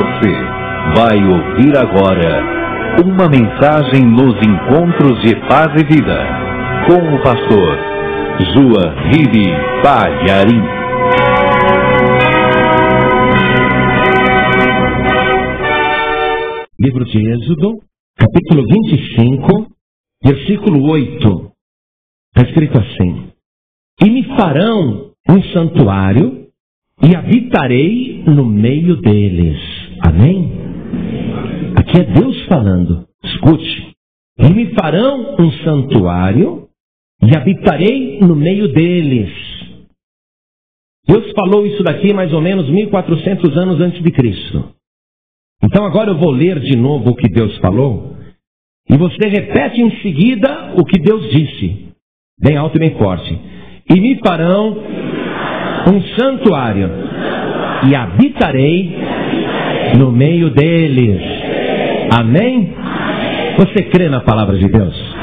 Você vai ouvir agora uma mensagem nos encontros de paz e vida com o pastor Juahiri Palharim. Livro de Êxodo, capítulo 25, versículo 8. Está escrito assim: E me farão um santuário e habitarei no meio deles. Amém? Aqui é Deus falando. Escute. E me farão um santuário e habitarei no meio deles. Deus falou isso daqui mais ou menos 1400 anos antes de Cristo. Então agora eu vou ler de novo o que Deus falou e você repete em seguida o que Deus disse, bem alto e bem forte. E me farão um santuário e habitarei no meio deles. Amém? Você crê na palavra de Deus?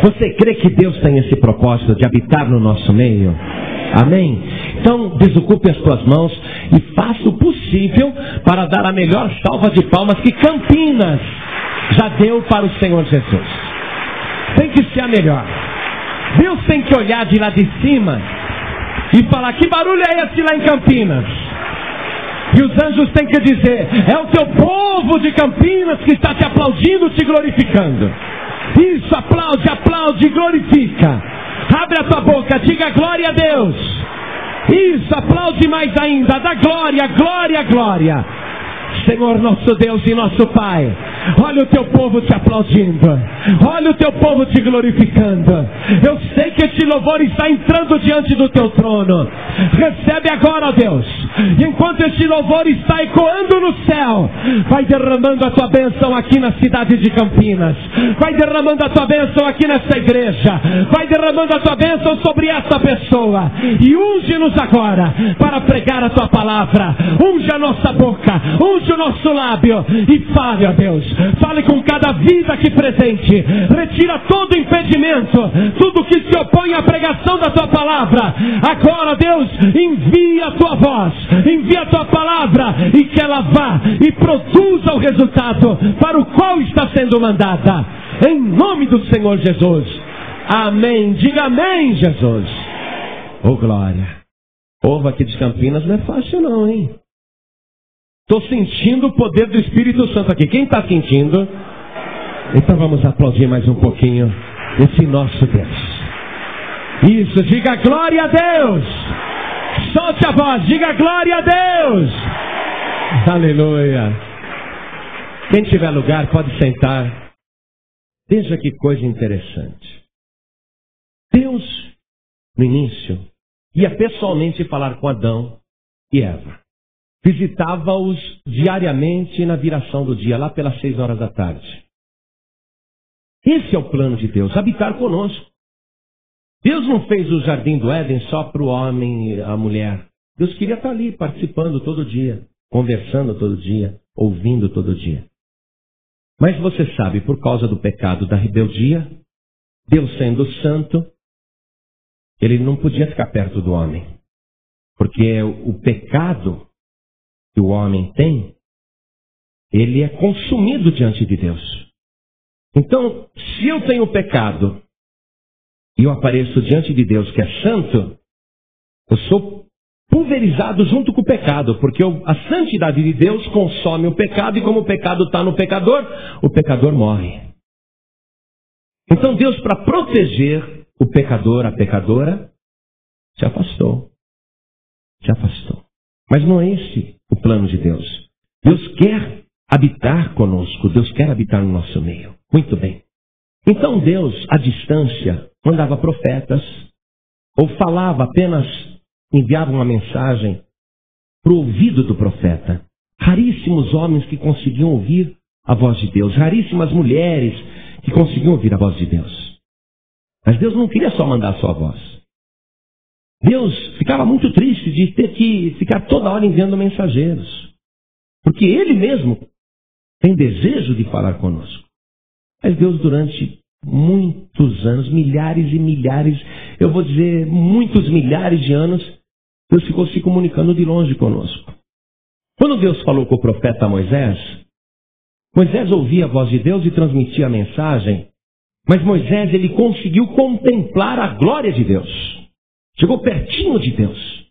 Você crê que Deus tem esse propósito de habitar no nosso meio? Amém? Então, desocupe as tuas mãos e faça o possível para dar a melhor salva de palmas que Campinas já deu para o Senhor Jesus. Tem que ser a melhor. Deus tem que olhar de lá de cima e falar: que barulho é esse lá em Campinas? E os anjos têm que dizer: é o teu povo de Campinas que está te aplaudindo, te glorificando. Isso, aplaude, aplaude, glorifica. Abre a tua boca, diga glória a Deus. Isso, aplaude mais ainda, dá glória, glória, glória. Senhor nosso Deus e nosso Pai, olha o teu povo te aplaudindo, olha o teu povo te glorificando. Eu sei que este louvor está entrando diante do teu trono. Recebe agora, ó Deus. E enquanto este louvor está ecoando no céu, vai derramando a tua bênção aqui na cidade de Campinas. Vai derramando a tua bênção aqui nessa igreja. Vai derramando a tua bênção sobre essa pessoa. E unge-nos agora para pregar a tua palavra. Unge a nossa boca, unge o nosso lábio e fale, ó Deus. Fale com cada vida aqui presente. Retira todo impedimento, tudo que se opõe à pregação da tua palavra. Agora, Deus, envia a tua voz, envia a tua palavra e que ela vá e produza o resultado para o qual está sendo mandada. Em nome do Senhor Jesus. Amém. Diga amém, Jesus. Oh, glória. Povo aqui de Campinas não é fácil não, hein? Estou sentindo o poder do Espírito Santo aqui. Quem está sentindo? Então vamos aplaudir mais um pouquinho esse nosso Deus. Isso, diga glória a Deus. Solte a voz, diga glória a Deus. Aleluia. Quem tiver lugar pode sentar. Veja que coisa interessante. Deus, no início, ia pessoalmente falar com Adão e Eva. Visitava-os diariamente na viração do dia, lá pelas 6 horas da tarde. Esse é o plano de Deus, habitar conosco. Deus não fez o jardim do Éden só para o homem e a mulher. Deus queria estar ali, participando todo dia, conversando todo dia, ouvindo todo dia. Mas você sabe, por causa do pecado da rebeldia, Deus sendo santo, Ele não podia ficar perto do homem. Porque o pecado que o homem tem, ele é consumido diante de Deus. Então, se eu tenho pecado e eu apareço diante de Deus que é santo, eu sou pulverizado junto com o pecado, porque a santidade de Deus consome o pecado e como o pecado está no pecador, o pecador morre. Então Deus, para proteger o pecador, a pecadora, se afastou. Se afastou. Mas não é esse o plano de Deus. Deus quer habitar conosco. Deus quer habitar no nosso meio. Muito bem. Então Deus, à distância, mandava profetas, ou falava apenas, enviava uma mensagem para o ouvido do profeta. Raríssimos homens que conseguiam ouvir a voz de Deus. Raríssimas mulheres que conseguiam ouvir a voz de Deus. Mas Deus não queria só mandar a sua voz. Deus ficava muito triste de ter que ficar toda hora enviando mensageiros. Porque Ele mesmo tem desejo de falar conosco. Mas Deus, durante muitos anos, milhares e milhares, eu vou dizer muitos milhares de anos, Deus ficou se comunicando de longe conosco. Quando Deus falou com o profeta Moisés, Moisés ouvia a voz de Deus e transmitia a mensagem, mas Moisés ele conseguiu contemplar a glória de Deus. Chegou pertinho de Deus.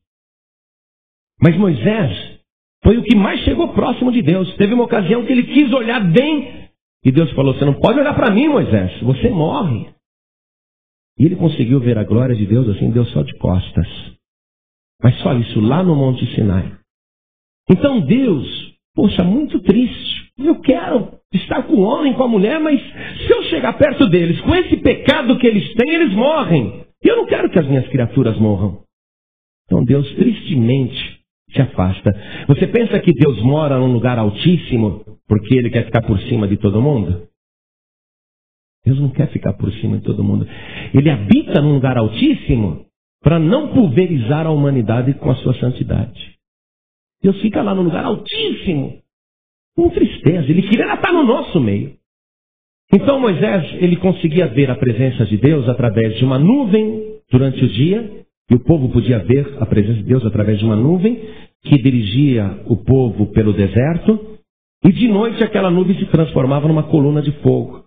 Mas Moisés foi o que mais chegou próximo de Deus. Teve uma ocasião que ele quis olhar bem, e Deus falou: você não pode olhar para mim, Moisés, você morre. E ele conseguiu ver a glória de Deus assim, Deus só de costas. Mas só isso, lá no Monte Sinai. Então Deus, poxa, muito triste. Eu quero estar com o homem, com a mulher, mas se eu chegar perto deles, com esse pecado que eles têm, eles morrem. E eu não quero que as minhas criaturas morram. Então Deus tristemente se afasta. Você pensa que Deus mora num lugar altíssimo porque Ele quer ficar por cima de todo mundo? Deus não quer ficar por cima de todo mundo. Ele habita num lugar altíssimo para não pulverizar a humanidade com a sua santidade. Deus fica lá no lugar altíssimo, com tristeza. Ele queria estar no nosso meio. Então Moisés, ele conseguia ver a presença de Deus através de uma nuvem durante o dia, e o povo podia ver a presença de Deus através de uma nuvem que dirigia o povo pelo deserto, e de noite aquela nuvem se transformava numa coluna de fogo.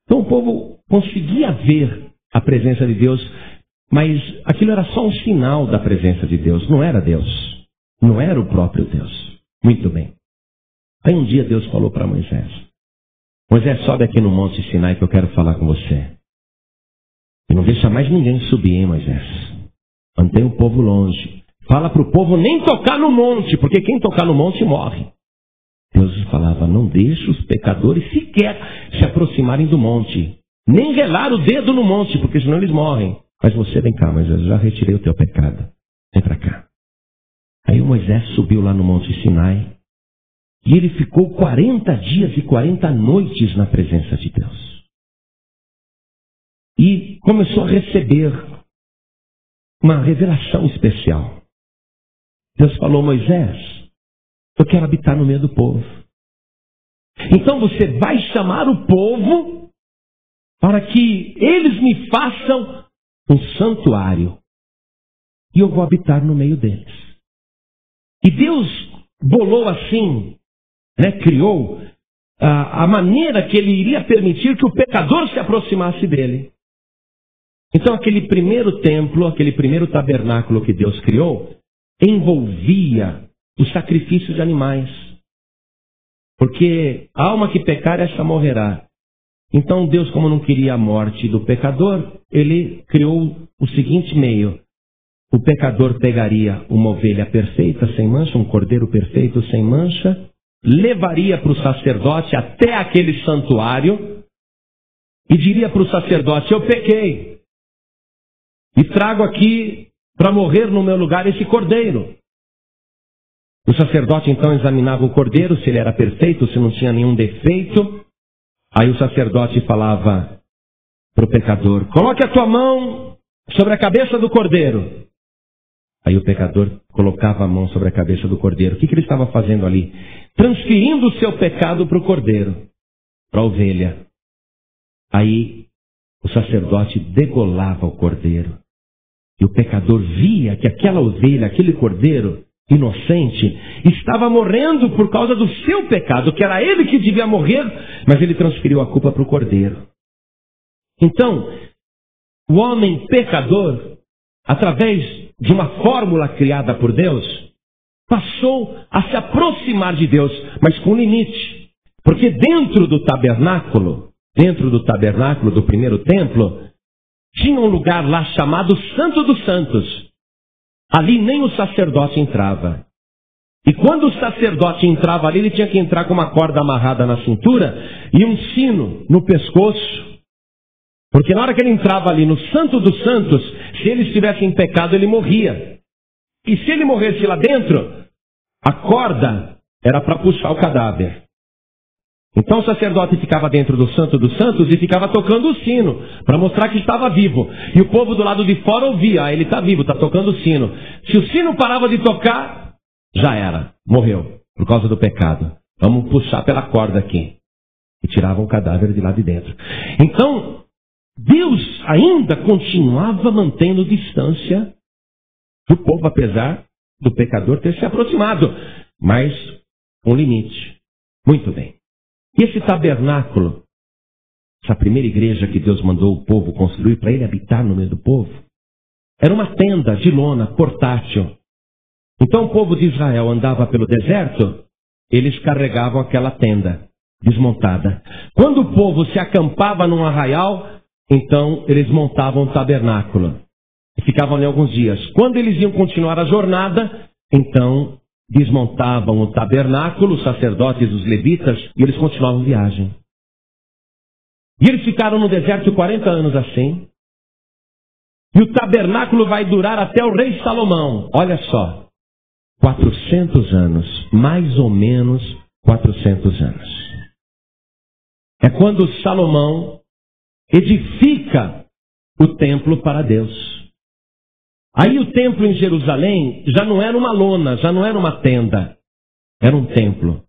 Então o povo conseguia ver a presença de Deus, mas aquilo era só um sinal da presença de Deus, não era Deus, não era o próprio Deus. Muito bem. Aí um dia Deus falou para Moisés: Moisés, sobe aqui no Monte Sinai que eu quero falar com você. E não deixa mais ninguém subir, hein, Moisés? Mantém o povo longe. Fala para o povo nem tocar no monte, porque quem tocar no monte morre. Deus falava: não deixe os pecadores sequer se aproximarem do monte. Nem relar o dedo no monte, porque senão eles morrem. Mas você, vem cá, Moisés, eu já retirei o teu pecado. Vem para cá. Aí o Moisés subiu lá no Monte Sinai. E ele ficou 40 dias e 40 noites na presença de Deus. E começou a receber uma revelação especial. Deus falou: Moisés, eu quero habitar no meio do povo. Então você vai chamar o povo para que eles me façam um santuário. E eu vou habitar no meio deles. E Deus bolou assim, criou a maneira que ele iria permitir que o pecador se aproximasse dele. Então aquele primeiro templo, aquele primeiro tabernáculo que Deus criou, envolvia o sacrifício de animais. Porque a alma que pecar, essa morrerá. Então Deus, como não queria a morte do pecador, ele criou o seguinte meio: o pecador pegaria uma ovelha perfeita, sem mancha, um cordeiro perfeito, sem mancha, levaria para o sacerdote até aquele santuário e diria para o sacerdote: eu pequei e trago aqui para morrer no meu lugar esse cordeiro. O sacerdote então examinava o cordeiro, se ele era perfeito, se não tinha nenhum defeito. Aí o sacerdote falava para o pecador: coloque a tua mão sobre a cabeça do cordeiro. Aí o pecador colocava a mão sobre a cabeça do cordeiro. O que ele estava fazendo ali? Transferindo o seu pecado para o cordeiro, para a ovelha. Aí o sacerdote degolava o cordeiro. E o pecador via que aquela ovelha, aquele cordeiro inocente, estava morrendo por causa do seu pecado, que era ele que devia morrer, mas ele transferiu a culpa para o cordeiro. Então, o homem pecador, através de uma fórmula criada por Deus, passou a se aproximar de Deus, mas com limite. Porque dentro do tabernáculo do primeiro templo, tinha um lugar lá chamado Santo dos Santos. Ali nem o sacerdote entrava. E quando o sacerdote entrava ali, ele tinha que entrar com uma corda amarrada na cintura e um sino no pescoço. Porque na hora que ele entrava ali no Santo dos Santos, se ele estivesse em pecado, ele morria. E se ele morresse lá dentro, a corda era para puxar o cadáver. Então o sacerdote ficava dentro do Santo dos Santos e ficava tocando o sino, para mostrar que estava vivo. E o povo do lado de fora ouvia: ele está vivo, está tocando o sino. Se o sino parava de tocar, já era, morreu, por causa do pecado. Vamos puxar pela corda aqui. E tiravam o cadáver de lá de dentro. Então, Deus ainda continuava mantendo distância do povo, apesar do pecador ter se aproximado. mas com limite. Muito bem. E esse tabernáculo, essa primeira igreja que Deus mandou o povo construir para ele habitar no meio do povo, era uma tenda de lona portátil. Então o povo de Israel andava pelo deserto, eles carregavam aquela tenda desmontada. Quando o povo se acampava num arraial, então eles montavam o tabernáculo e ficavam ali alguns dias. Quando eles iam continuar a jornada, então desmontavam o tabernáculo, os sacerdotes, os levitas, e eles continuavam a viagem. E eles ficaram no deserto 40 anos assim. E o tabernáculo vai durar até o rei Salomão. Olha só, 400 anos, mais ou menos 400 anos. É quando Salomão edifica o templo para Deus. Aí o templo em Jerusalém já não era uma lona, já não era uma tenda. Era um templo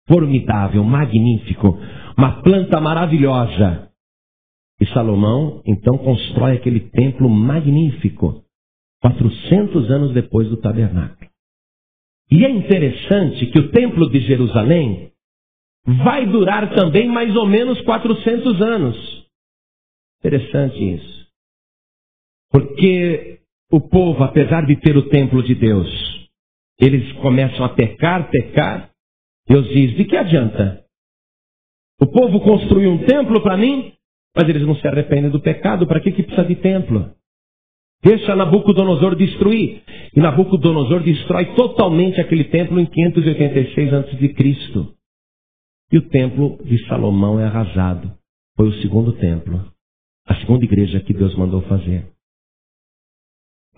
formidável, magnífico, uma planta maravilhosa. E Salomão, então, constrói aquele templo magnífico, 400 anos depois do tabernáculo. E é interessante que o templo de Jerusalém vai durar também mais ou menos 400 anos. Interessante isso. Porque o povo, apesar de ter o templo de Deus, eles começam a pecar. Deus diz, de que adianta? O povo construiu um templo para mim, mas eles não se arrependem do pecado. Para que precisa de templo? Deixa Nabucodonosor destruir. E Nabucodonosor destrói totalmente aquele templo em 586 a.C. E o templo de Salomão é arrasado. Foi o segundo templo. A segunda igreja que Deus mandou fazer.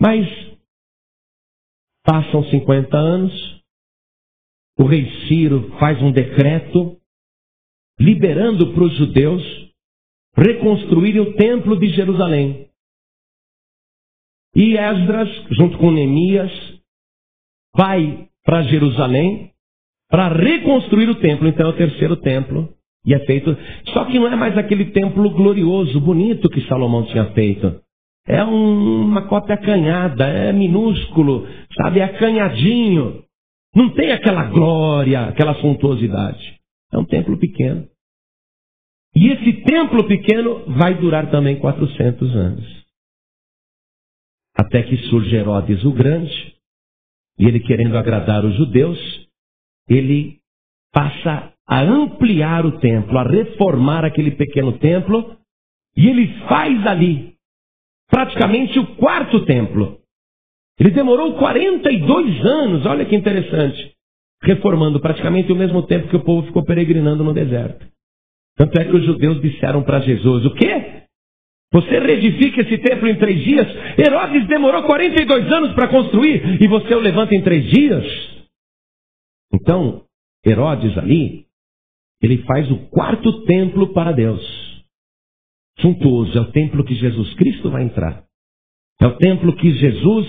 Mas passam 50 anos. O rei Ciro faz um decreto liberando para os judeus reconstruírem o templo de Jerusalém. E Esdras, junto com Neemias, vai para Jerusalém para reconstruir o templo. Então é o terceiro templo. E é feito. Só que não é mais aquele templo glorioso, bonito que Salomão tinha feito. É uma cópia acanhada, é minúsculo, sabe? É acanhadinho. Não tem aquela glória, aquela suntuosidade. É um templo pequeno. E esse templo pequeno vai durar também 400 anos. Até que surge Herodes o Grande, e ele, querendo agradar os judeus, ele passa a ampliar o templo, a reformar aquele pequeno templo, e ele faz ali praticamente o quarto templo. Ele demorou 42 anos, olha que interessante, reformando praticamente o mesmo tempo que o povo ficou peregrinando no deserto. Tanto é que os judeus disseram para Jesus, o quê? Você reedifica esse templo em 3 dias? Herodes demorou 42 anos para construir e você o levanta em 3 dias? Então, Herodes ali, ele faz o quarto templo para Deus. Suntuoso, é o templo que Jesus Cristo vai entrar. É o templo que Jesus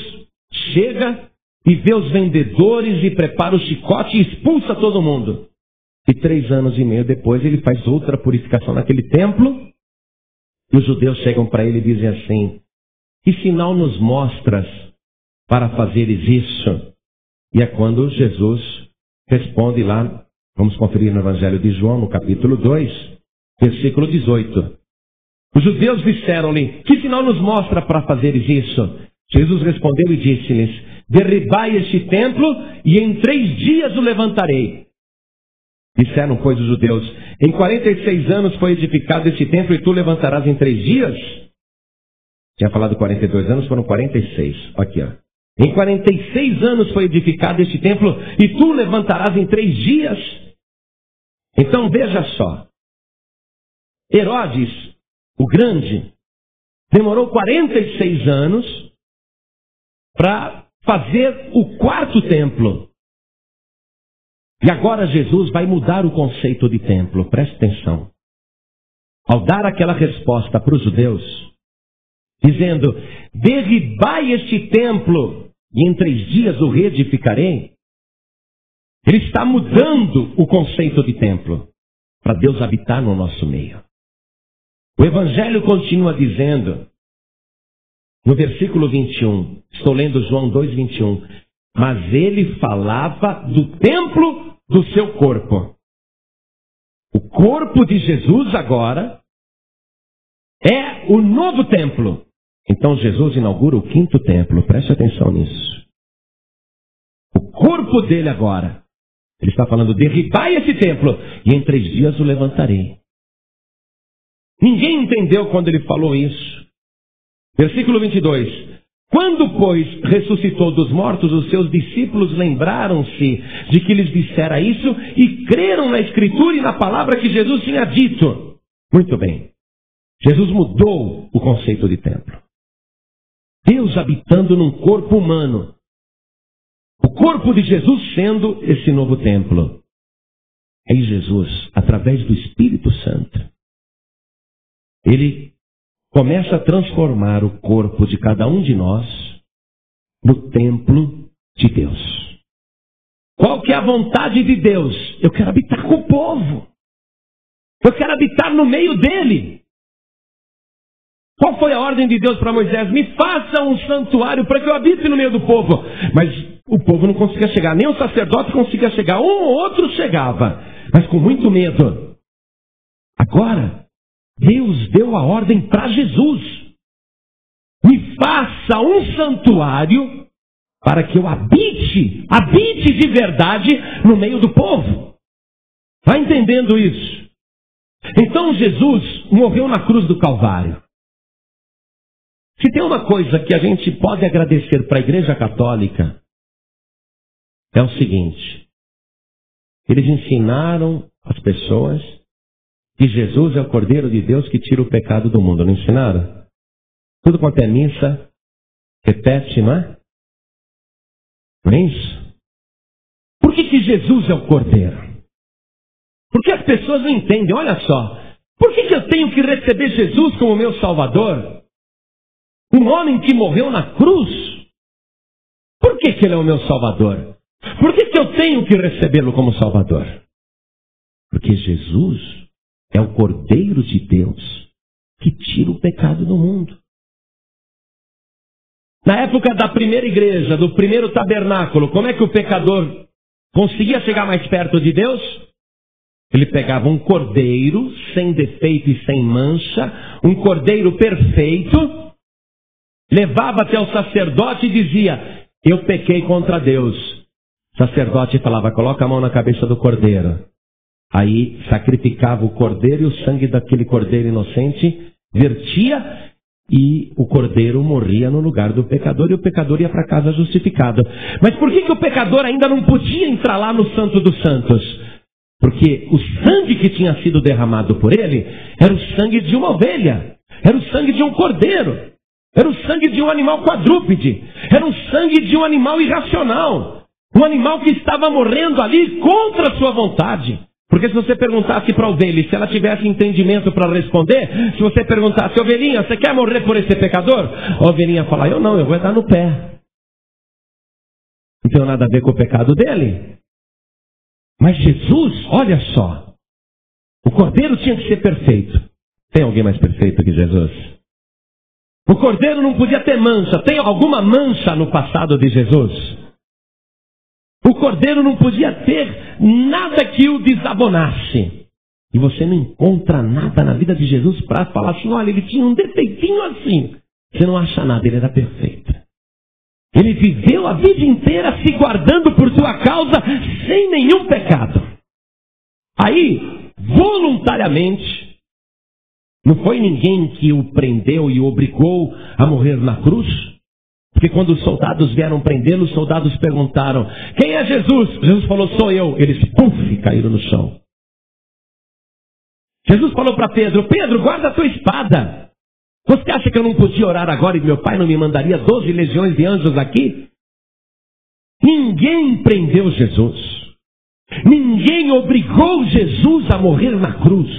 chega e vê os vendedores e prepara o chicote e expulsa todo mundo. E 3 anos e meio depois ele faz outra purificação naquele templo. E os judeus chegam para ele e dizem assim, que sinal nos mostras para fazeres isso? E é quando Jesus responde lá, vamos conferir no Evangelho de João, no capítulo 2, versículo 18. Os judeus disseram-lhe, que sinal nos mostra para fazeres isso? Jesus respondeu e disse-lhes, derribai este templo e em 3 dias o levantarei. Disseram, pois, os judeus, em 46 anos foi edificado este templo e tu levantarás em 3 dias? Tinha falado 42 anos, foram 46. Aqui, ó. Em 46 anos foi edificado este templo e tu levantarás em 3 dias? Então veja só. Herodes, o Grande, demorou 46 anos para fazer o quarto templo. E agora Jesus vai mudar o conceito de templo. Preste atenção. Ao dar aquela resposta para os judeus, dizendo, derribai este templo e em 3 dias o reedificarei, ele está mudando o conceito de templo para Deus habitar no nosso meio. O Evangelho continua dizendo, no versículo 21, estou lendo João 2:21, mas ele falava do templo do seu corpo. O corpo de Jesus agora é o novo templo. Então Jesus inaugura o 5º templo. Preste atenção nisso. O corpo dele agora. Ele está falando, derribai esse templo e em 3 dias o levantarei. Ninguém entendeu quando ele falou isso. Versículo 22. Quando, pois, ressuscitou dos mortos, os seus discípulos lembraram-se de que lhes dissera isso e creram na Escritura e na palavra que Jesus tinha dito. Muito bem. Jesus mudou o conceito de templo. Deus habitando num corpo humano. O corpo de Jesus sendo esse novo templo. Aí Jesus, através do Espírito Santo, ele começa a transformar o corpo de cada um de nós no templo de Deus. Qual que é a vontade de Deus? Eu quero habitar com o povo. Eu quero habitar no meio dele. Qual foi a ordem de Deus para Moisés? Me faça um santuário para que eu habite no meio do povo. Mas o povo não conseguia chegar, nem o sacerdote conseguia chegar. Um ou outro chegava, mas com muito medo. Agora, Deus deu a ordem para Jesus. Me faça um santuário para que eu habite de verdade no meio do povo. Vai entendendo isso? Então Jesus morreu na cruz do Calvário. Se tem uma coisa que a gente pode agradecer para a Igreja Católica, é o seguinte. Eles ensinaram as pessoas que Jesus é o Cordeiro de Deus que tira o pecado do mundo. Não ensinaram? Tudo quanto é missa, repete, não é? Não é isso? Por que Jesus é o Cordeiro? Porque as pessoas não entendem. Olha só. Por que eu tenho que receber Jesus como meu Salvador? Um homem que morreu na cruz. Por que ele é o meu Salvador? Por que eu tenho que recebê-lo como Salvador? Porque Jesus é o Cordeiro de Deus que tira o pecado do mundo. Na época da primeira igreja, do primeiro tabernáculo, como é que o pecador conseguia chegar mais perto de Deus? Ele pegava um cordeiro sem defeito e sem mancha, um cordeiro perfeito, levava até o sacerdote e dizia, eu pequei contra Deus. O sacerdote falava, coloca a mão na cabeça do cordeiro. Aí sacrificava o cordeiro e o sangue daquele cordeiro inocente vertia e o cordeiro morria no lugar do pecador e o pecador ia para casa justificado. Mas por que o pecador ainda não podia entrar lá no Santo dos Santos? Porque o sangue que tinha sido derramado por ele era o sangue de uma ovelha, era o sangue de um cordeiro, era o sangue de um animal quadrúpede, era o sangue de um animal irracional, um animal que estava morrendo ali contra a sua vontade. Porque se você perguntasse para a ovelha, se ela tivesse entendimento para responder, se você perguntasse, ovelhinha, você quer morrer por esse pecador? A ovelhinha ia falar, eu não, eu vou dar no pé. Não tem nada a ver com o pecado dele. Mas Jesus, olha só, o cordeiro tinha que ser perfeito. Tem alguém mais perfeito que Jesus? O cordeiro não podia ter mancha. Tem alguma mancha no passado de Jesus? O cordeiro não podia ter nada que o desabonasse. E você não encontra nada na vida de Jesus para falar assim, olha, ele tinha um defeitinho assim. Você não acha nada, ele era perfeito. Ele viveu a vida inteira se guardando por tua causa sem nenhum pecado. Aí, voluntariamente, não foi ninguém que o prendeu e o obrigou a morrer na cruz. Porque quando os soldados vieram prendê-lo, os soldados perguntaram, quem é Jesus? Jesus falou, sou eu. Eles, puf, caíram no chão. Jesus falou para Pedro, Pedro, guarda a tua espada. Você acha que eu não podia orar agora e meu pai não me mandaria 12 legiões de anjos aqui? Ninguém prendeu Jesus. Ninguém obrigou Jesus a morrer na cruz.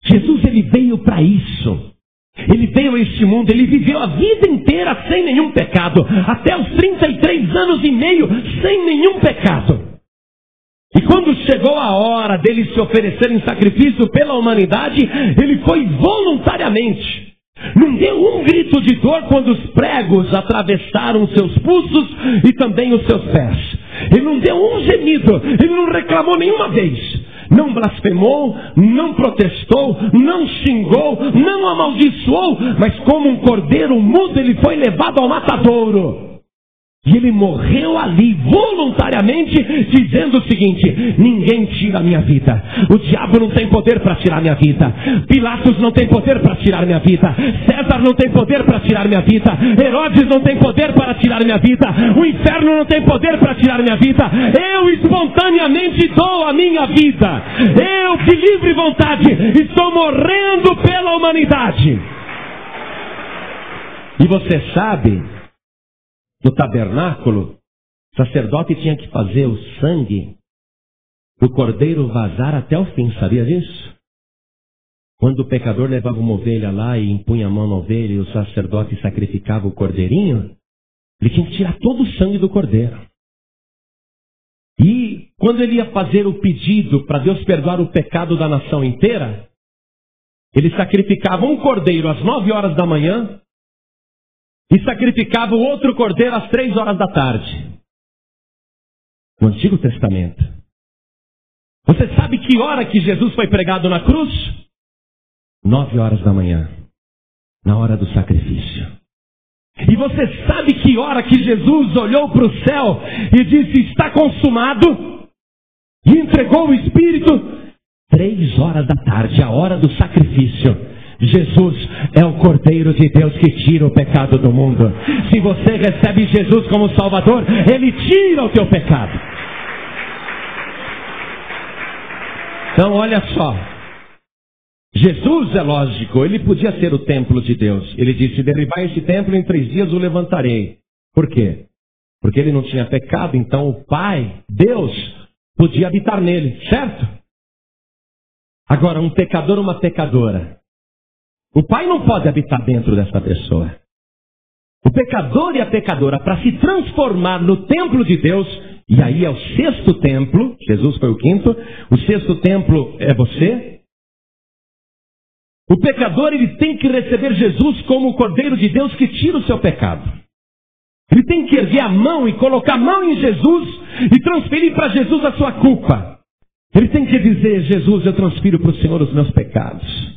Jesus, ele veio para isso. Ele veio a este mundo, ele viveu a vida inteira sem nenhum pecado. Até os 33 anos e meio sem nenhum pecado. E quando chegou a hora dele se oferecer em sacrifício pela humanidade, ele foi voluntariamente. Não deu um grito de dor quando os pregos atravessaram seus pulsos e também os seus pés. Ele não deu um gemido, ele não reclamou nenhuma vez. Não blasfemou, não protestou, não xingou, não amaldiçoou, mas como um cordeiro mudo ele foi levado ao matadouro. E ele morreu ali voluntariamente, dizendo o seguinte: ninguém tira a minha vida. O diabo não tem poder para tirar minha vida. Pilatos não tem poder para tirar minha vida. César não tem poder para tirar minha vida. Herodes não tem poder para tirar minha vida. O inferno não tem poder para tirar minha vida. Eu espontaneamente dou a minha vida. Eu, de livre vontade, estou morrendo pela humanidade. E você sabe, no tabernáculo, o sacerdote tinha que fazer o sangue do cordeiro vazar até o fim, sabia disso? Quando o pecador levava uma ovelha lá e impunha a mão na ovelha e o sacerdote sacrificava o cordeirinho, ele tinha que tirar todo o sangue do cordeiro. E quando ele ia fazer o pedido para Deus perdoar o pecado da nação inteira, ele sacrificava um cordeiro às 9 horas da manhã, e sacrificava o outro cordeiro às 3 horas da tarde. No Antigo Testamento. Você sabe que hora que Jesus foi pregado na cruz? 9 horas da manhã. Na hora do sacrifício. E você sabe que hora que Jesus olhou para o céu e disse: está consumado? E entregou o Espírito? 3 horas da tarde, a hora do sacrifício. Jesus é o Cordeiro de Deus que tira o pecado do mundo. Se você recebe Jesus como Salvador, Ele tira o teu pecado. Então olha só. Jesus, é lógico, Ele podia ser o templo de Deus. Ele disse: derribar esse templo, em 3 dias o levantarei. Por quê? Porque Ele não tinha pecado, então o Pai, Deus, podia habitar nele, certo? Agora, um pecador ou uma pecadora, o Pai não pode habitar dentro dessa pessoa. O pecador e a pecadora, para se transformar no templo de Deus, e aí é o 6º templo, Jesus foi o 5º, o 6º templo é você. O pecador, ele tem que receber Jesus como o Cordeiro de Deus que tira o seu pecado. Ele tem que erguer a mão e colocar a mão em Jesus e transferir para Jesus a sua culpa. Ele tem que dizer: Jesus, eu transfiro para o Senhor os meus pecados.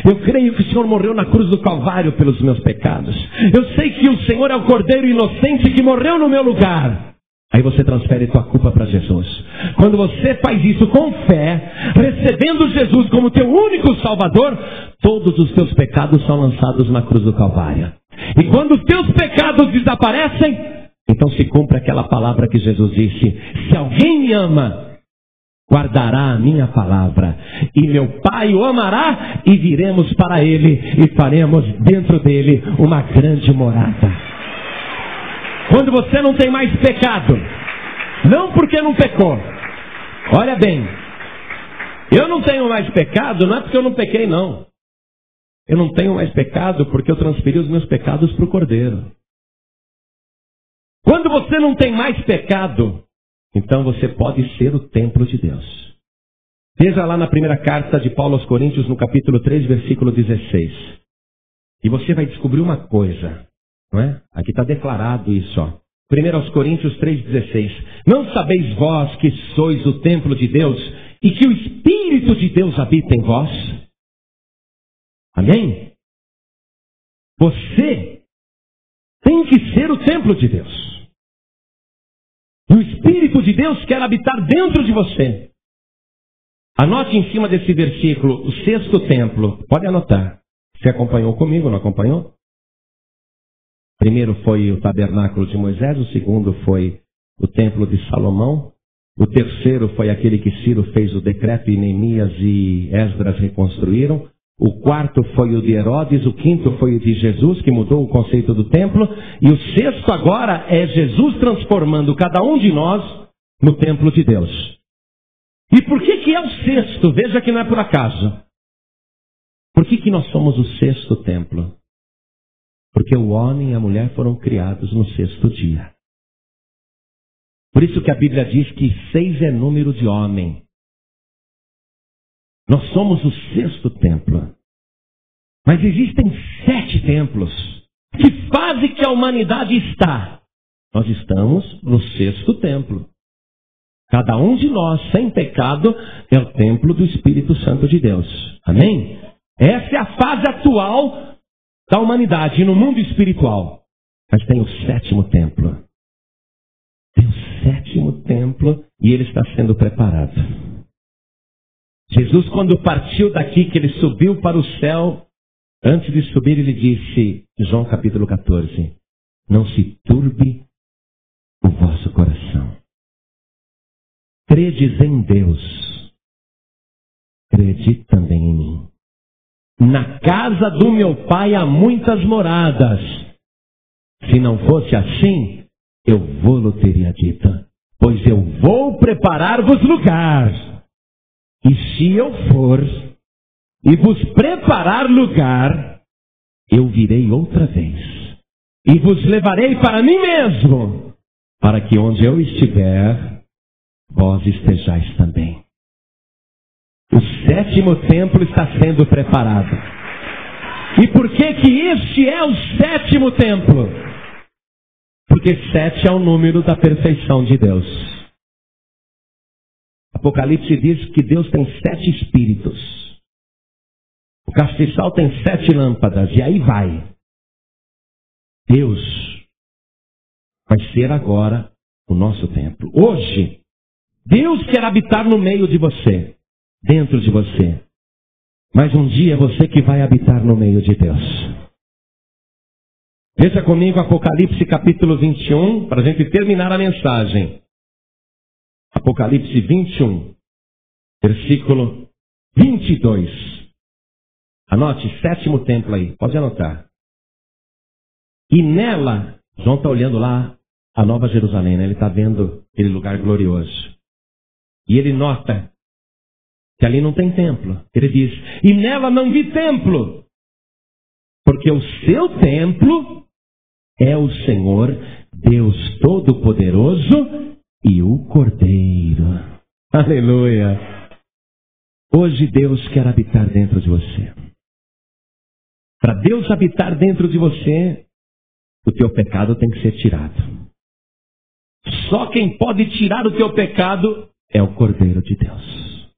Eu creio que o Senhor morreu na cruz do Calvário pelos meus pecados. Eu sei que o Senhor é o Cordeiro inocente que morreu no meu lugar. Aí você transfere tua culpa para Jesus. Quando você faz isso com fé, recebendo Jesus como teu único Salvador, todos os teus pecados são lançados na cruz do Calvário. E quando os teus pecados desaparecem, então se cumpre aquela palavra que Jesus disse: se alguém me ama, guardará a minha palavra, e meu Pai o amará, e viremos para ele, e faremos dentro dele uma grande morada. Quando você não tem mais pecado, não porque não pecou, olha bem, eu não tenho mais pecado, não é porque eu não pequei, não. Eu não tenho mais pecado porque eu transferi os meus pecados para o Cordeiro. Quando você não tem mais pecado, então você pode ser o templo de Deus. Veja lá na primeira carta de Paulo aos Coríntios, no capítulo 3, versículo 16. E você vai descobrir uma coisa, não é? Aqui está declarado isso, ó. 1 aos Coríntios 3,16. Não sabeis vós que sois o templo de Deus e que o Espírito de Deus habita em vós? Amém? Você tem que ser o templo de Deus. E o Espírito de Deus quer habitar dentro de você. Anote em cima desse versículo, o 6º templo. Pode anotar. Você acompanhou comigo, não acompanhou? Primeiro foi o tabernáculo de Moisés, o segundo foi o templo de Salomão. O terceiro foi aquele que Ciro fez o decreto e Neemias e Esdras reconstruíram. O quarto foi o de Herodes, o quinto foi o de Jesus, que mudou o conceito do templo. E o 6º agora é Jesus transformando cada um de nós no templo de Deus. E por que é o 6º? Veja que não é por acaso. Por que nós somos o 6º templo? Porque o homem e a mulher foram criados no 6º dia. Por isso que a Bíblia diz que 6 é número de homem. Nós somos o 6º templo. Mas existem 7 templos. Que fase que a humanidade está? Nós estamos no 6º templo. Cada um de nós, sem pecado, é o templo do Espírito Santo de Deus. Amém? Essa é a fase atual da humanidade no mundo espiritual. Mas tem o 7º templo. Tem o 7º templo e ele está sendo preparado. Jesus, quando partiu daqui, que ele subiu para o céu, antes de subir ele disse, João capítulo 14, não se turbe o vosso coração. Credes em Deus, crede também em mim. Na casa do meu Pai há muitas moradas. Se não fosse assim, eu vou-lo teria dito, pois eu vou preparar-vos lugar. E se eu for e vos preparar lugar, eu virei outra vez e vos levarei para mim mesmo, para que onde eu estiver, vós estejais também. O 7º templo está sendo preparado. E por que este é o 7º templo? Porque 7 é o número da perfeição de Deus. Apocalipse diz que Deus tem 7 espíritos. O castiçal tem 7 lâmpadas. E aí vai. Deus vai ser agora o nosso templo. Hoje, Deus quer habitar no meio de você, dentro de você. Mas um dia é você que vai habitar no meio de Deus. Veja comigo Apocalipse capítulo 21, para a gente terminar a mensagem. Apocalipse 21, versículo 22. Anote, 7º templo aí, pode anotar. E nela, João está olhando lá a Nova Jerusalém, né? Ele está vendo aquele lugar glorioso. E ele nota que ali não tem templo. Ele diz, e nela não vi templo, porque o seu templo é o Senhor, Deus Todo-Poderoso e o Cordeiro. Aleluia! Hoje Deus quer habitar dentro de você. Para Deus habitar dentro de você, o teu pecado tem que ser tirado. Só quem pode tirar o teu pecado é o Cordeiro de Deus.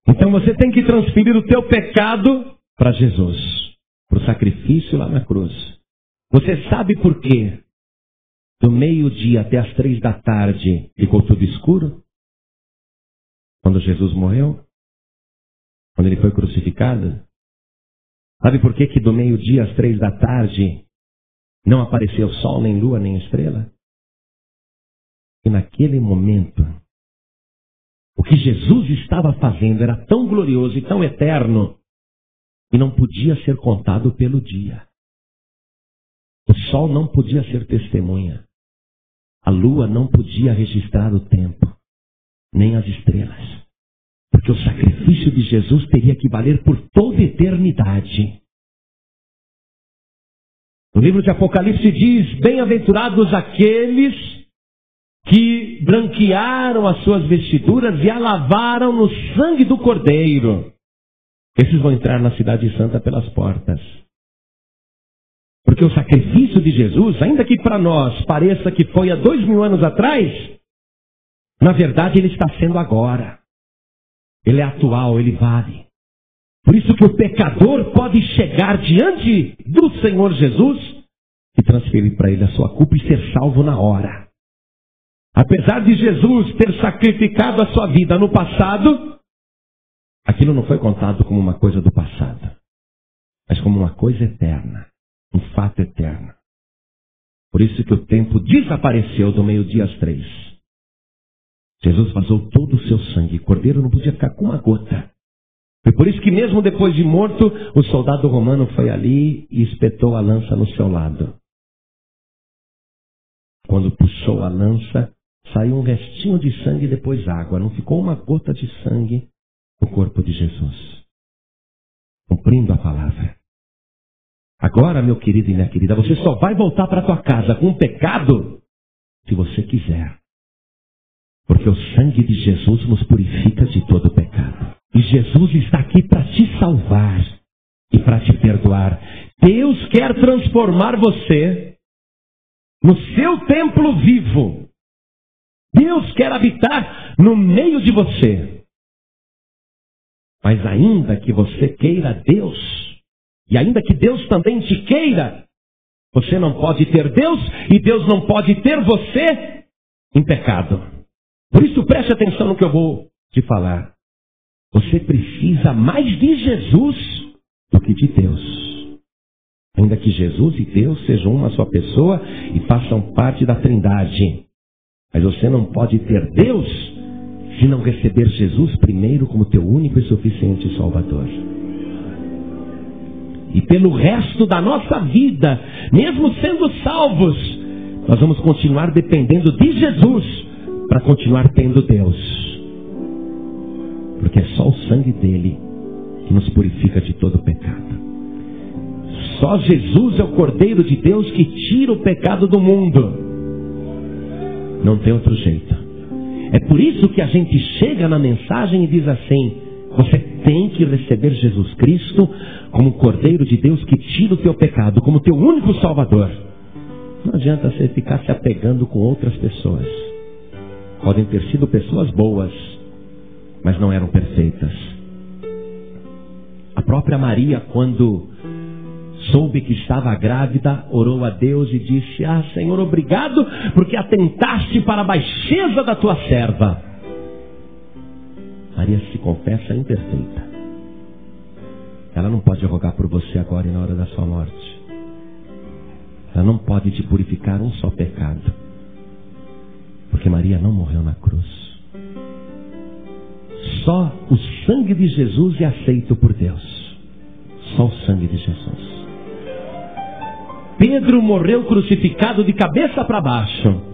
Então você tem que transferir o teu pecado para Jesus, para o sacrifício lá na cruz. Você sabe por quê? Do meio-dia até as 3 da tarde ficou tudo escuro? Quando Jesus morreu? Quando ele foi crucificado? Sabe por que do meio-dia às 3 da tarde não apareceu sol, nem lua, nem estrela? E naquele momento, o que Jesus estava fazendo era tão glorioso e tão eterno que não podia ser contado pelo dia. O sol não podia ser testemunha. A lua não podia registrar o tempo, nem as estrelas. Porque o sacrifício de Jesus teria que valer por toda a eternidade. O livro de Apocalipse diz, bem-aventurados aqueles que branquearam as suas vestiduras e a lavaram no sangue do Cordeiro. Esses vão entrar na cidade santa pelas portas. Porque o sacrifício de Jesus, ainda que para nós pareça que foi há 2000 anos atrás, na verdade ele está sendo agora. Ele é atual, ele vale. Por isso que o pecador pode chegar diante do Senhor Jesus e transferir para ele a sua culpa e ser salvo na hora. Apesar de Jesus ter sacrificado a sua vida no passado, aquilo não foi contado como uma coisa do passado, mas como uma coisa eterna, um fato eterno. Por isso que o tempo desapareceu do meio-dia às 3. Jesus vazou todo o seu sangue. O cordeiro não podia ficar com uma gota. Foi por isso que mesmo depois de morto, o soldado romano foi ali e espetou a lança no seu lado. Quando puxou a lança, saiu um restinho de sangue e depois água. Não ficou uma gota de sangue no corpo de Jesus. Cumprindo a palavra. Agora, meu querido e minha querida, você só vai voltar para a tua casa com pecado se você quiser. Porque o sangue de Jesus nos purifica de todo pecado. E Jesus está aqui para te salvar. e para te perdoar. Deus quer transformar você no seu templo vivo. Deus quer habitar no meio de você. Mas ainda que você queira Deus, e ainda que Deus também te queira, você não pode ter Deus e Deus não pode ter você em pecado. Por isso preste atenção no que eu vou te falar. Você precisa mais de Jesus do que de Deus. Ainda que Jesus e Deus sejam uma só pessoa e façam parte da Trindade. Mas você não pode ter Deus se não receber Jesus primeiro como teu único e suficiente Salvador. E pelo resto da nossa vida, mesmo sendo salvos, nós vamos continuar dependendo de Jesus para continuar tendo Deus. Porque é só o sangue dele que nos purifica de todo o pecado. Só Jesus é o Cordeiro de Deus que tira o pecado do mundo. Não tem outro jeito. É por isso que a gente chega na mensagem e diz assim: você tem que receber Jesus Cristo como o Cordeiro de Deus que tira o teu pecado, como teu único Salvador. Não adianta você ficar se apegando com outras pessoas. Podem ter sido pessoas boas, mas não eram perfeitas. A própria Maria, quando soube que estava grávida, orou a Deus e disse: ah, Senhor, obrigado, porque atentaste para a baixeza da tua serva. Maria se confessa imperfeita. Ela não pode rogar por você agora e na hora da sua morte. Ela não pode te purificar um só pecado. Porque Maria não morreu na cruz. Só o sangue de Jesus é aceito por Deus. Só o sangue de Jesus. Pedro morreu crucificado de cabeça para baixo.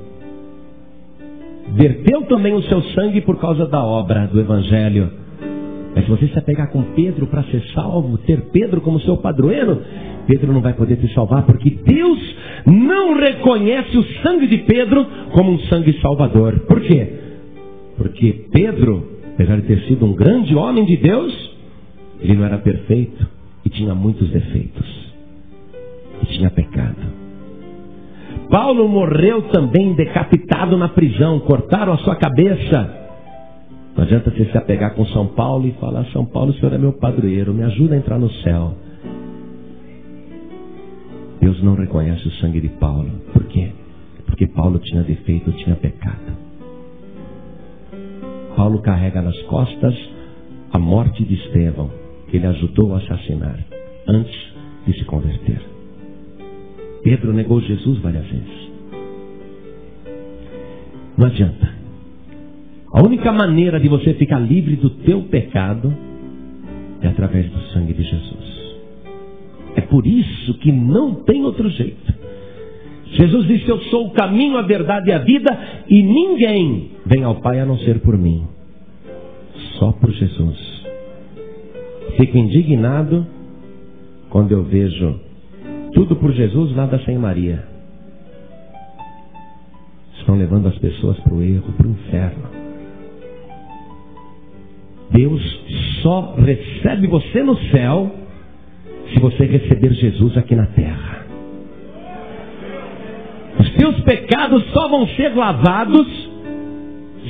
Verteu também o seu sangue por causa da obra do Evangelho. Mas se você se apegar com Pedro para ser salvo, ter Pedro como seu padroeiro, Pedro não vai poder te salvar, porque Deus não reconhece o sangue de Pedro como um sangue salvador. Por quê? Porque Pedro, apesar de ter sido um grande homem de Deus, ele não era perfeito e tinha muitos defeitos. E tinha pecado. Paulo morreu também decapitado na prisão. Cortaram a sua cabeça. Não adianta você se apegar com São Paulo e falar: São Paulo, o senhor é meu padroeiro, me ajuda a entrar no céu. Deus não reconhece o sangue de Paulo. Por quê? Porque Paulo tinha defeito, tinha pecado. Paulo carrega nas costas a morte de Estevão, que ele ajudou a assassinar antes de se converter. Pedro negou Jesus várias vezes. Não adianta. A única maneira de você ficar livre do teu pecado é através do sangue de Jesus. É por isso que não tem outro jeito. Jesus disse: eu sou o caminho, a verdade e a vida, e ninguém vem ao Pai a não ser por mim. Só por Jesus. Fico indignado quando eu vejo tudo por Jesus, nada sem Maria. Estão levando as pessoas para o erro, para o inferno. Deus só recebe você no céu se você receber Jesus aqui na terra. Os teus pecados só vão ser lavados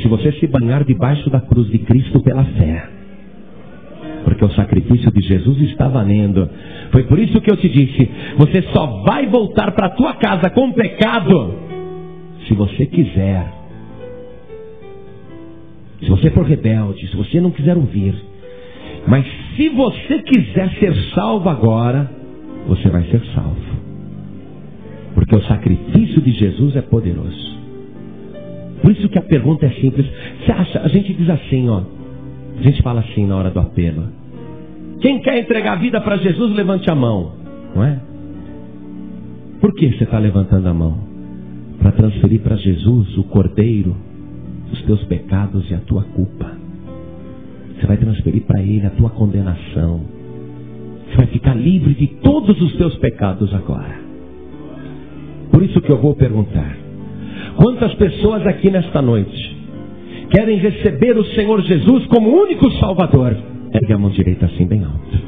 se você se banhar debaixo da cruz de Cristo pela fé. Porque o sacrifício de Jesus está valendo. Foi por isso que eu te disse: você só vai voltar para a tua casa com pecado se você quiser. Se você for rebelde, se você não quiser ouvir. Mas se você quiser ser salvo agora, você vai ser salvo. Porque o sacrifício de Jesus é poderoso. Por isso que a pergunta é simples. Você acha, a gente diz assim, ó. A gente fala assim na hora do apelo: quem quer entregar a vida para Jesus, levante a mão. Não é? Por que você está levantando a mão? Para transferir para Jesus, o Cordeiro, os teus pecados e a tua culpa. Você vai transferir para Ele a tua condenação. Você vai ficar livre de todos os teus pecados agora. Por isso que eu vou perguntar: quantas pessoas aqui nesta noite querem receber o Senhor Jesus como único Salvador? Ergue a mão direita assim bem alto.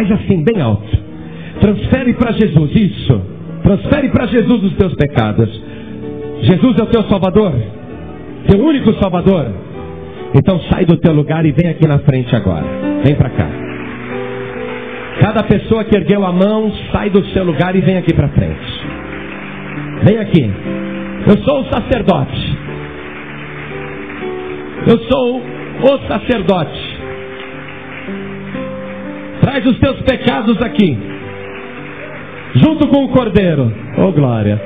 Faz assim, bem alto. Transfere para Jesus, isso. Transfere para Jesus os teus pecados. Jesus é o teu Salvador, teu único Salvador. Então sai do teu lugar e vem aqui na frente agora. Vem para cá. Cada pessoa que ergueu a mão, sai do seu lugar e vem aqui para frente. Vem aqui. Eu sou o sacerdote. Eu sou o sacerdote. Traz os teus pecados aqui, junto com o Cordeiro. Oh, glória.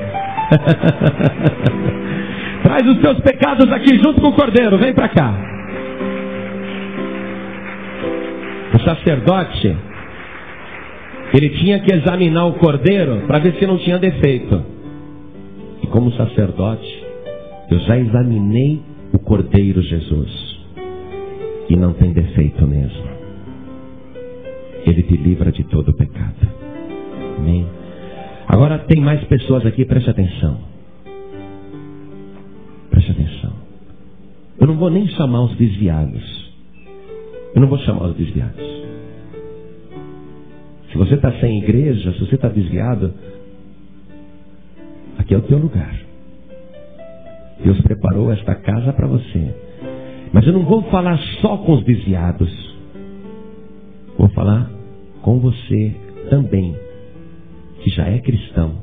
Traz os teus pecados aqui, junto com o Cordeiro. Vem para cá. O sacerdote, ele tinha que examinar o Cordeiro para ver se não tinha defeito. E como sacerdote, eu já examinei o Cordeiro Jesus. E não tem defeito mesmo. Ele te livra de todo o pecado. Amém? Agora tem mais pessoas aqui, preste atenção. Preste atenção. Eu não vou nem chamar os desviados. Eu não vou chamar os desviados. Se você está sem igreja, se você está desviado, aqui é o teu lugar. Deus preparou esta casa para você. Mas eu não vou falar só com os desviados. Vou falar com você também, que já é cristão.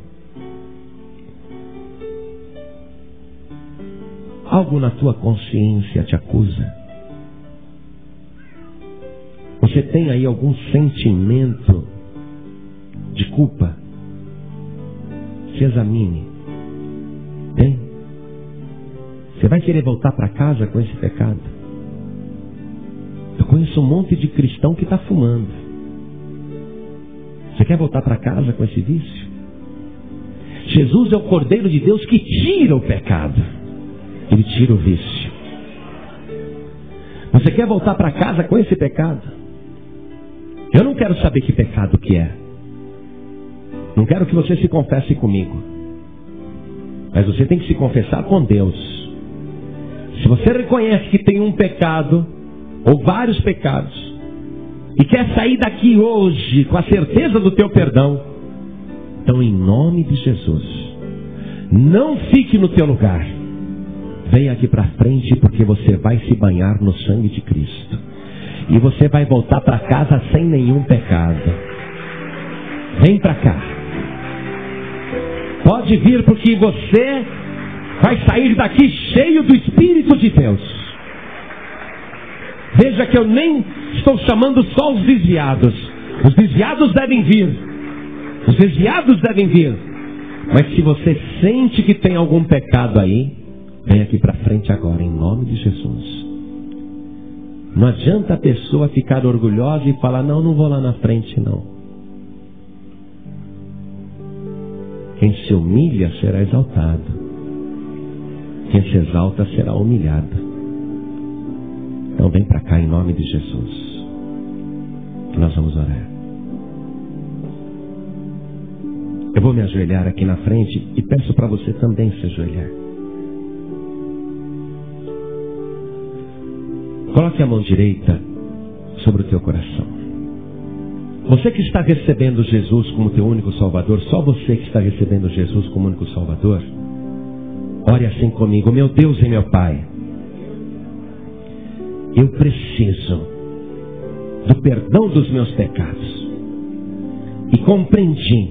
Algo na tua consciência te acusa? Você tem aí algum sentimento de culpa? Se examine. Tem? Você vai querer voltar para casa com esse pecado? Eu conheço um monte de cristão que está fumando. Você quer voltar para casa com esse vício? Jesus é o Cordeiro de Deus que tira o pecado. Ele tira o vício. Você quer voltar para casa com esse pecado? Eu não quero saber que pecado que é. Não quero que você se confesse comigo. Mas você tem que se confessar com Deus. Se você reconhece que tem um pecado, ou vários pecados, e quer sair daqui hoje com a certeza do teu perdão, então em nome de Jesus, não fique no teu lugar. Venha aqui para frente, porque você vai se banhar no sangue de Cristo. E você vai voltar para casa sem nenhum pecado. Vem para cá. Pode vir, porque você vai sair daqui cheio do Espírito de Deus. Veja que eu nem estou chamando só os desviados. Os desviados devem vir. Os desviados devem vir. Mas se você sente que tem algum pecado aí, vem aqui para frente agora, em nome de Jesus. Não adianta a pessoa ficar orgulhosa e falar, não vou lá na frente não. Quem se humilha será exaltado. Quem se exalta será humilhado. Então vem para cá em nome de Jesus. Que nós vamos orar. Eu vou me ajoelhar aqui na frente e peço para você também se ajoelhar. Coloque a mão direita sobre o teu coração. Você que está recebendo Jesus como teu único Salvador, só você que está recebendo Jesus como único Salvador, ore assim comigo. Meu Deus e meu Pai, eu preciso do perdão dos meus pecados. E compreendi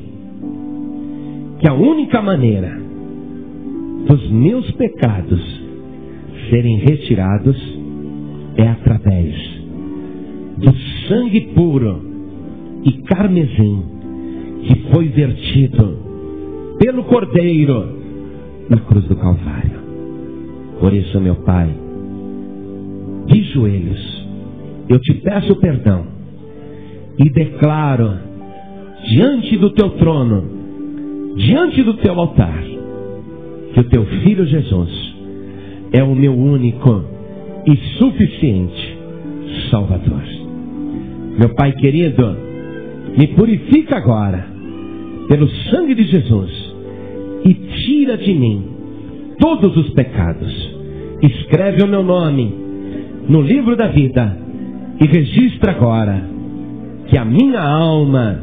que a única maneira dos meus pecados serem retirados é através do sangue puro e carmesim que foi vertido pelo Cordeiro na cruz do Calvário. Por isso, meu Pai, de joelhos, eu te peço perdão e declaro diante do teu trono, diante do teu altar, que o teu Filho Jesus é o meu único e suficiente Salvador. Meu Pai querido, me purifica agora pelo sangue de Jesus e tira de mim todos os pecados. Escreve o meu nome no livro da vida e registra agora que a minha alma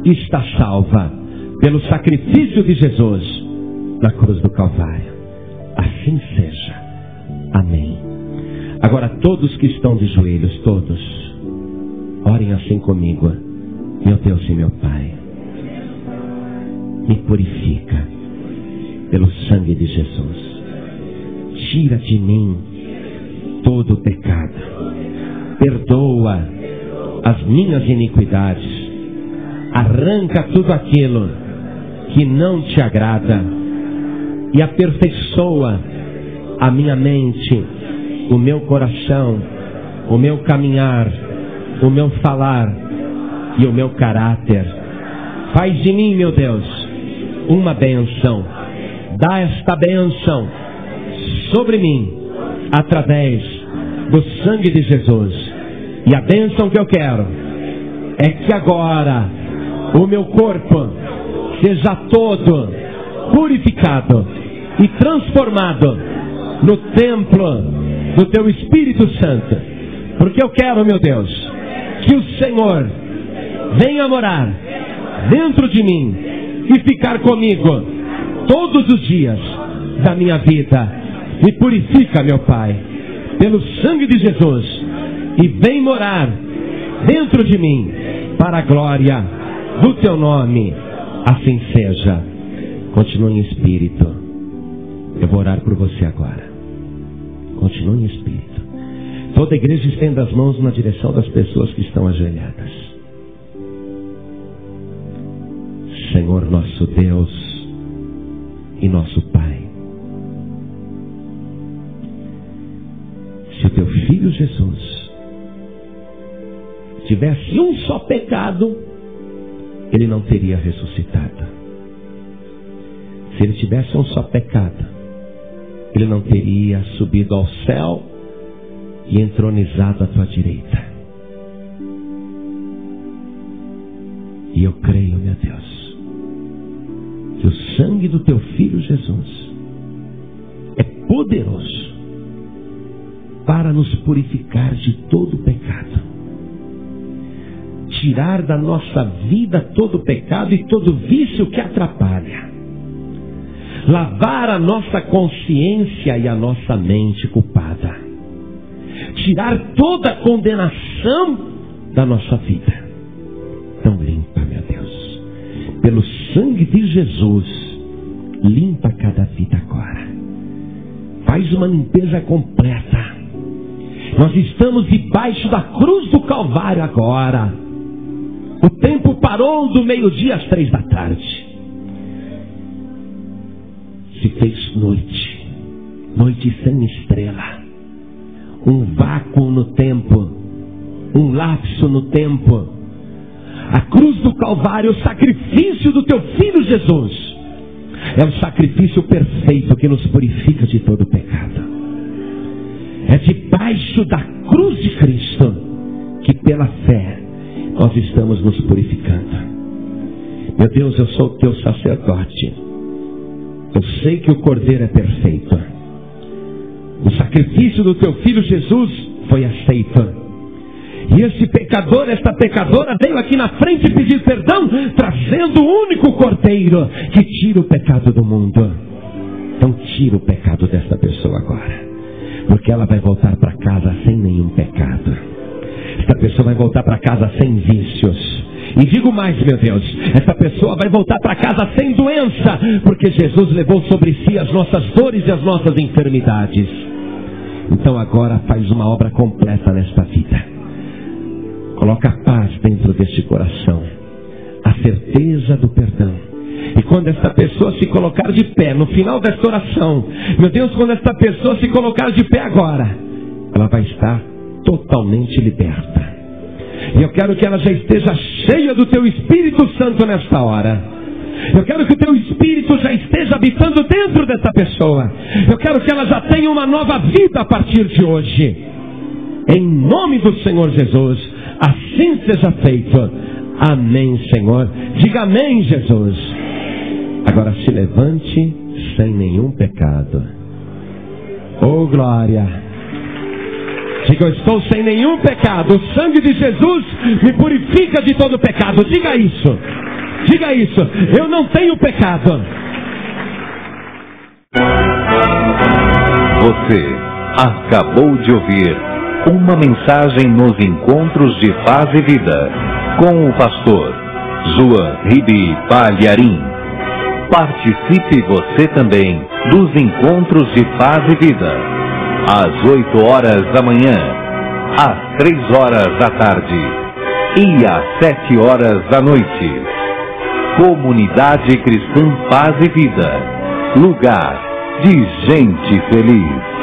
está salva pelo sacrifício de Jesus na cruz do Calvário. Assim seja. Amém. Agora todos que estão de joelhos, todos, orem assim comigo. Meu Deus e meu Pai, me purifica pelo sangue de Jesus. Tira de mim todo o pecado. Perdoa as minhas iniquidades. Arranca tudo aquilo que não te agrada e aperfeiçoa a minha mente, o meu coração, o meu caminhar, o meu falar e o meu caráter. Faz de mim, meu Deus, uma bênção. Dá esta bênção sobre mim através do sangue de Jesus. E a bênção que eu quero é que agora o meu corpo seja todo purificado e transformado no templo do Teu Espírito Santo. Porque eu quero, meu Deus, que o Senhor venha morar dentro de mim e ficar comigo todos os dias da minha vida. Me purifica, meu Pai, pelo sangue de Jesus, e vem morar dentro de mim para a glória do Teu nome. Assim seja. Continue em espírito. Eu vou orar por você agora. Continue em espírito. Toda a igreja estenda as mãos na direção das pessoas que estão ajoelhadas. Senhor nosso Deus e nosso Pai, se o Teu Filho Jesus tivesse um só pecado, Ele não teria ressuscitado. Se Ele tivesse um só pecado, Ele não teria subido ao céu e entronizado à Tua direita. E eu creio, meu Deus, que o sangue do Teu Filho Jesus é poderoso para nos purificar de todo o pecado. Tirar da nossa vida todo o pecado e todo vício que atrapalha. Lavar a nossa consciência e a nossa mente culpada. Tirar toda a condenação da nossa vida. Então limpa, meu Deus. Pelo sangue de Jesus, limpa cada vida agora. Faz uma limpeza completa. Nós estamos debaixo da cruz do Calvário agora. O tempo parou do meio-dia às 3 da tarde. Se fez noite. Noite sem estrela. Um vácuo no tempo. Um lapso no tempo. A cruz do Calvário, o sacrifício do Teu Filho Jesus, é o sacrifício perfeito que nos purifica de todo o pecado. É debaixo da cruz de Cristo que pela fé nós estamos nos purificando. Meu Deus, eu sou o Teu sacerdote. Eu sei que o Cordeiro é perfeito. O sacrifício do Teu Filho Jesus foi aceito. E esse pecador, esta pecadora veio aqui na frente pedir perdão, trazendo o único Cordeiro que tira o pecado do mundo. Então tira o pecado desta pessoa agora, porque ela vai voltar para casa sem nenhum pecado. Esta pessoa vai voltar para casa sem vícios. E digo mais, meu Deus, essa pessoa vai voltar para casa sem doença, porque Jesus levou sobre si as nossas dores e as nossas enfermidades. Então agora faz uma obra completa nesta vida. Coloca a paz dentro deste coração, a certeza do perdão. E quando esta pessoa se colocar de pé no final desta oração, meu Deus, quando esta pessoa se colocar de pé agora, ela vai estar totalmente liberta. E eu quero que ela já esteja cheia do Teu Espírito Santo nesta hora. Eu quero que o Teu Espírito já esteja habitando dentro dessa pessoa. Eu quero que ela já tenha uma nova vida a partir de hoje. Em nome do Senhor Jesus, assim seja feito. Amém, Senhor. Diga amém, Jesus. Agora se levante sem nenhum pecado. Oh, glória. Diga, eu estou sem nenhum pecado. O sangue de Jesus me purifica de todo pecado. Diga isso. Diga isso. Eu não tenho pecado. Você acabou de ouvir uma mensagem nos Encontros de Paz e Vida com o pastor João Ribe Palharim. Participe você também dos Encontros de Paz e Vida, às 8 horas da manhã, às 3 horas da tarde e às 7 horas da noite. Comunidade Cristã Paz e Vida, lugar de gente feliz.